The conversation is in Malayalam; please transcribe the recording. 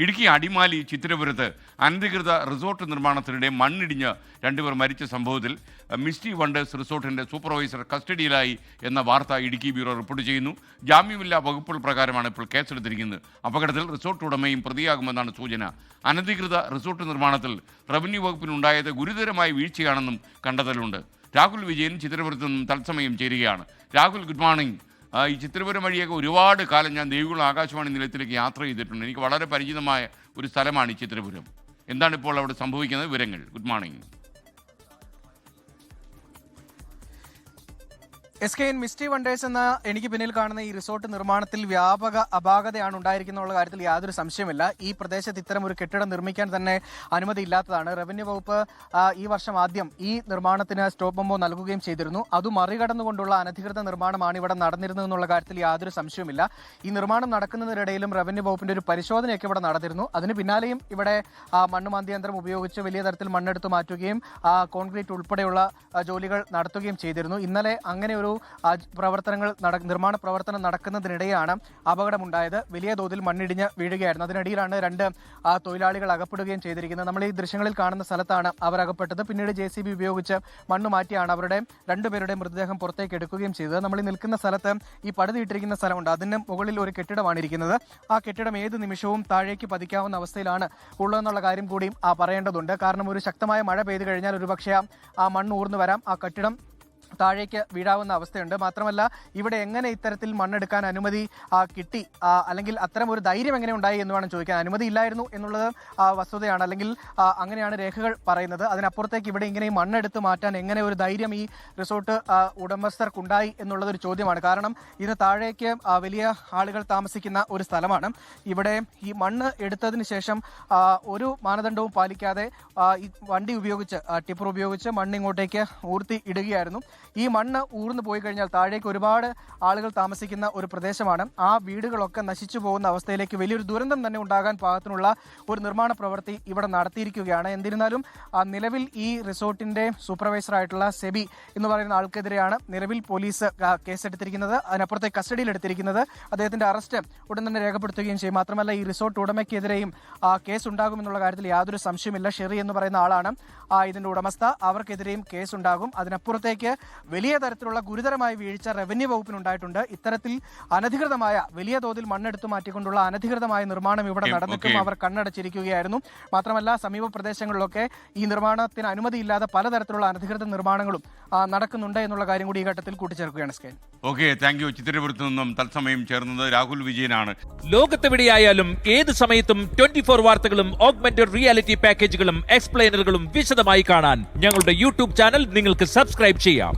ഇടുക്കി അടിമാലി ചിത്തിരപുരത്ത് അനധികൃത റിസോർട്ട് നിർമ്മാണത്തിനിടെ മണ്ണിടിഞ്ഞ് 2 പേർ മരിച്ച സംഭവത്തിൽ മിസ്റ്റി വണ്ടേഴ്സ് റിസോർട്ടിന്റെ സൂപ്പർവൈസർ കസ്റ്റഡിയിലായി എന്ന വാർത്ത ഇടുക്കി ബ്യൂറോ റിപ്പോർട്ട് ചെയ്യുന്നു. ജാമ്യമില്ലാ വകുപ്പുകൾ പ്രകാരമാണ് ഇപ്പോൾ കേസെടുത്തിരിക്കുന്നത്. അപകടത്തിൽ റിസോർട്ട് ഉടമയും പ്രതിയാകുമെന്നാണ് സൂചന. അനധികൃത റിസോർട്ട് നിർമ്മാണത്തിൽ റവന്യൂ വകുപ്പിനുണ്ടായത് ഗുരുതരമായ വീഴ്ചയാണെന്നും കണ്ടെത്തലുണ്ട്. രാഹുൽ വിജയൻ ചിത്തിരപുരത്ത് നിന്നും തത്സമയം ചേരുകയാണ്. Rahul, good morning. ഈ ചിത്തിരപുരം വഴിയൊക്കെ ഒരുപാട് കാലം ഞാൻ ദേവികുളം ആകാശവാണി നിലയത്തിലേക്ക് യാത്ര ചെയ്തിട്ടുണ്ട്. എനിക്ക് വളരെ പരിചിതമായ ഒരു സ്ഥലമാണ് ഈ ചിത്തിരപുരം. എന്താണ് ഇപ്പോൾ അവിടെ സംഭവിക്കുന്നത്? വിവരങ്ങൾ. Good morning. SKN misty wonders എന്ന എനിക്ക് പിന്നിൽ കാണുന്ന ഈ റിസോർട്ട് നിർമ്മാണത്തിൽ വ്യാപക അപാകതയാണ് ഉണ്ടായിരിക്കുന്നുള്ള കാര്യത്തിൽ യാതൊരു സംശയമില്ല. ഈ പ്രദേശത്ത് ഇത്തരം ഒരു കെട്ടിടം നിർമ്മിക്കാൻ തന്നെ അനുമതി ഇല്ലാത്തതാണ്. റവന്യൂ വകുപ്പ് ഈ വർഷം ആദ്യം ഈ നിർമ്മാണത്തിന് സ്റ്റോപ്പ് മെമ്മോ നൽകുകയും ചെയ്തിരുന്നു. അത് മറികടന്നുകൊണ്ടുള്ള അനധികൃത നിർമ്മാണമാണ് ഇവിടെ നടന്നിരുന്നതെന്നുള്ള കാര്യത്തിൽ യാതൊരു സംശയവുമില്ല. ഈ നിർമ്മാണം നടക്കുന്നതിനിടയിലും റവന്യൂ വകുപ്പിന്റെ ഒരു പരിശോധനയൊക്കെ ഇവിടെ നടന്നിരുന്നു. അതിന് പിന്നാലെയും ഇവിടെ മണ്ണുമാന്തി യന്ത്രം ഉപയോഗിച്ച് വലിയ തരത്തിൽ മണ്ണെടുത്ത് മാറ്റുകയും കോൺക്രീറ്റ് ഉൾപ്പെടെയുള്ള ജോലികൾ നടത്തുകയും ചെയ്തിരുന്നു. ഇന്നലെ അങ്ങനെ ഒരു നിർമ്മാണ പ്രവർത്തനം നടക്കുന്നതിനിടെയാണ് അപകടമുണ്ടായത്. വലിയ തോതിൽ മണ്ണിടിഞ്ഞ് വീഴുകയായിരുന്നു. അതിനിടയിലാണ് 2 തൊഴിലാളികൾ അകപ്പെടുകയും ചെയ്തിരിക്കുന്നത്. നമ്മൾ ഈ ദൃശ്യങ്ങളിൽ കാണുന്ന സ്ഥലത്താണ് അവർ അകപ്പെട്ടത്. പിന്നീട് JCB ഉപയോഗിച്ച് മണ്ണ് മാറ്റിയാണ് അവരുടെ 2 പേരുടെ മൃതദേഹം പുറത്തേക്ക് എടുക്കുകയും ചെയ്തത്. നമ്മൾ ഈ നിൽക്കുന്ന സ്ഥലത്ത് ഈ പടുതിയിട്ടിരിക്കുന്ന സ്ഥലമുണ്ട്. അതിന് മുകളിൽ ഒരു കെട്ടിടമാണ് ഇരിക്കുന്നത്. ആ കെട്ടിടം ഏത് നിമിഷവും താഴേക്ക് പതിക്കാവുന്ന അവസ്ഥയിലാണ് ഉള്ളതെന്നുള്ള കാര്യം കൂടി പറയേണ്ടതുണ്ട്. കാരണം ഒരു ശക്തമായ മഴ പെയ്തു കഴിഞ്ഞാൽ ഒരുപക്ഷെ ആ മണ്ണ് ഊർന്നു വരാം, ആ കെട്ടിടം താഴേക്ക് വീഴാവുന്ന അവസ്ഥയുണ്ട്. മാത്രമല്ല ഇവിടെ എങ്ങനെ ഇത്തരത്തിൽ മണ്ണെടുക്കാൻ അനുമതി കിട്ടി, അല്ലെങ്കിൽ അത്തരം ഒരു ധൈര്യം എങ്ങനെ ഉണ്ടായി എന്ന് വേണം ചോദിക്കാൻ. അനുമതി ഇല്ലായിരുന്നു എന്നുള്ളത് വസ്തുതയാണ്, അല്ലെങ്കിൽ അങ്ങനെയാണ് രേഖകൾ പറയുന്നത്. അതിനപ്പുറത്തേക്ക് ഇവിടെ ഇങ്ങനെ ഈ മണ്ണെടുത്ത് മാറ്റാൻ എങ്ങനെ ഒരു ധൈര്യം ഈ റിസോർട്ട് ഉടമസ്ഥർക്കുണ്ടായി എന്നുള്ളതൊരു ചോദ്യമാണ്. കാരണം ഇതിന് താഴേക്ക് വലിയ ആളുകൾ താമസിക്കുന്ന ഒരു സ്ഥലമാണ്. ഇവിടെ ഈ മണ്ണ് എടുത്തതിന് ശേഷം ഒരു മാനദണ്ഡവും പാലിക്കാതെ ഈ വണ്ടി ഉപയോഗിച്ച് ടിപ്പർ ഉപയോഗിച്ച് മണ്ണ് ഇങ്ങോട്ടേക്ക് ഊർത്തി ഇടുകയായിരുന്നു. ഈ മണ്ണ് ഊർന്നു പോയി കഴിഞ്ഞാൽ താഴേക്ക് ഒരുപാട് ആളുകൾ താമസിക്കുന്ന ഒരു പ്രദേശമാണ്. ആ വീടുകളൊക്കെ നശിച്ചു പോകുന്ന അവസ്ഥയിലേക്ക് വലിയൊരു ദുരന്തം തന്നെ ഉണ്ടാകാൻ പാകത്തിനുള്ള ഒരു നിർമ്മാണ പ്രവൃത്തി ഇവിടെ നടത്തിയിരിക്കുകയാണ്. എന്നിരുന്നാലും നിലവിൽ ഈ റിസോർട്ടിന്റെ സൂപ്പർവൈസറായിട്ടുള്ള സെബി എന്ന് പറയുന്ന ആൾക്കെതിരെയാണ് നിലവിൽ പോലീസ് കേസെടുത്തിരിക്കുന്നത്. അതിനപ്പുറത്തെ കസ്റ്റഡിയിലെടുത്തിരിക്കുന്നത്. അദ്ദേഹത്തിന്റെ അറസ്റ്റ് ഉടൻ തന്നെ രേഖപ്പെടുത്തുകയും ചെയ്യും. മാത്രമല്ല ഈ റിസോർട്ട് ഉടമയ്ക്കെതിരെയും കേസ് ഉണ്ടാകുമെന്നുള്ള കാര്യത്തിൽ യാതൊരു സംശയമില്ല. ഷെറി എന്ന് പറയുന്ന ആളാണ് ഇതിന്റെ ഉടമസ്ഥ. അവർക്കെതിരെയും കേസുണ്ടാകും. അതിനപ്പുറത്തേക്ക് വലിയ തരത്തിലുള്ള ഗുരുതരമായ വീഴ്ച റവന്യൂ വകുപ്പിനുണ്ടായിട്ടുണ്ട്. ഇത്തരത്തിൽ അനധികൃതമായ വലിയ തോതിൽ മണ്ണെടുത്തു മാറ്റിക്കൊണ്ടുള്ള അനധികൃതമായ നിർമ്മാണം ഇവിടെ നടന്നിട്ടും അവർ കണ്ണടച്ചിരിക്കുകയായിരുന്നു. മാത്രമല്ല സമീപ പ്രദേശങ്ങളിലൊക്കെ ഈ നിർമ്മാണത്തിന് അനുമതിയില്ലാതെ പലതരത്തിലുള്ള അനധികൃത നിർമ്മാണങ്ങളും നടക്കുന്നുണ്ട് എന്നുള്ള കാര്യം കൂടി ഈ ഘട്ടത്തിൽ കൂട്ടിച്ചേർക്കുകയാണ്. സ്കെയിൻ. Okay, thank you. ചിത്തിരപുരത്ത് നിന്നും തത്സമയം ചേർന്നത് രാഹുൽ വിജയനാണ്. ലോകത്തെവിടെയായാലും ഏത് സമയത്തും 24 വാർത്തകളും ഓഗ്മെന്റഡ് റിയാലിറ്റി പാക്കേജുകളും എക്സ്പ്ലെയിനറുകളും വിശദമായി കാണാൻ ഞങ്ങളുടെ YouTube ചാനൽ നിങ്ങൾക്ക് സബ്സ്ക്രൈബ് ചെയ്യാം.